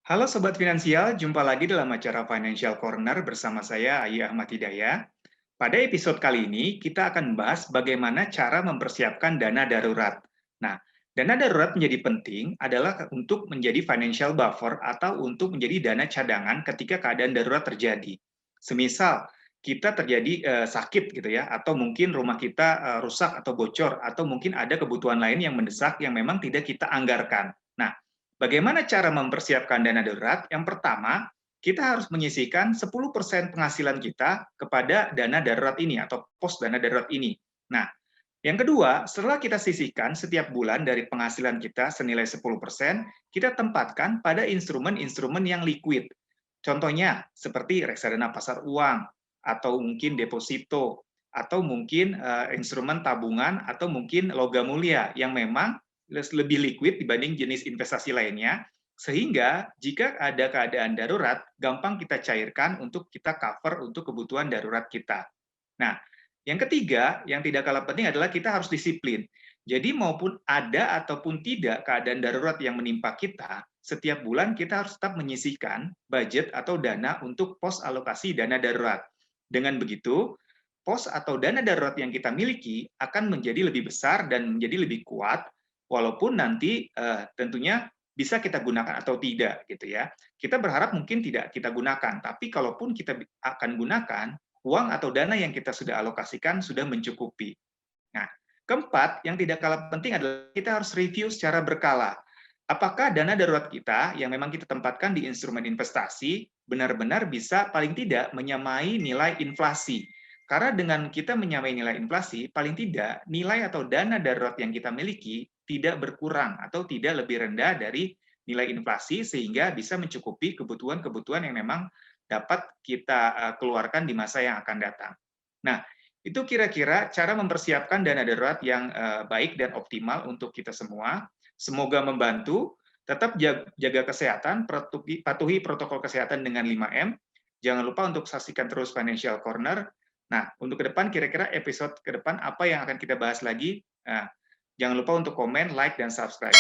Halo Sobat Finansial, jumpa lagi dalam acara Financial Corner bersama saya, Ayi Ahmad Hidayah. Pada episode kali ini, kita akan membahas bagaimana cara mempersiapkan dana darurat. Nah, dana darurat menjadi penting adalah untuk menjadi financial buffer atau untuk menjadi dana cadangan ketika keadaan darurat terjadi. Semisal, kita terjadi sakit gitu ya, atau mungkin rumah kita rusak atau bocor, atau mungkin ada kebutuhan lain yang mendesak yang memang tidak kita anggarkan. Nah, bagaimana cara mempersiapkan dana darurat? Yang pertama, kita harus menyisihkan 10% penghasilan kita kepada dana darurat ini atau pos dana darurat ini. Nah, yang kedua, setelah kita sisihkan setiap bulan dari penghasilan kita senilai 10%, kita tempatkan pada instrumen-instrumen yang liquid. Contohnya seperti reksadana pasar uang, atau mungkin deposito, atau mungkin instrumen tabungan, atau mungkin logam mulia yang memang lebih liquid dibanding jenis investasi lainnya, sehingga jika ada keadaan darurat, gampang kita cairkan untuk kita cover untuk kebutuhan darurat kita. Nah, yang ketiga, yang tidak kalah penting adalah kita harus disiplin. Jadi maupun ada ataupun tidak keadaan darurat yang menimpa kita, setiap bulan kita harus tetap menyisihkan budget atau dana untuk pos alokasi dana darurat. Dengan begitu, pos atau dana darurat yang kita miliki akan menjadi lebih besar dan menjadi lebih kuat, walaupun nanti tentunya bisa kita gunakan atau tidak gitu ya. Kita berharap mungkin tidak kita gunakan, tapi kalaupun kita akan gunakan, uang atau dana yang kita sudah alokasikan sudah mencukupi. Nah, keempat, yang tidak kalah penting adalah kita harus review secara berkala. Apakah dana darurat kita yang memang kita tempatkan di instrumen investasi benar-benar bisa paling tidak menyamai nilai inflasi? Karena dengan kita menyamai nilai inflasi, paling tidak nilai atau dana darurat yang kita miliki tidak berkurang atau tidak lebih rendah dari nilai inflasi sehingga bisa mencukupi kebutuhan-kebutuhan yang memang dapat kita keluarkan di masa yang akan datang. Nah, itu kira-kira cara mempersiapkan dana darurat yang baik dan optimal untuk kita semua. Semoga membantu. Tetap jaga kesehatan, patuhi protokol kesehatan dengan 5M. Jangan lupa untuk saksikan terus Financial Corner. Nah, untuk ke depan, kira-kira episode ke depan apa yang akan kita bahas lagi? Nah, jangan lupa untuk komen, like, dan subscribe.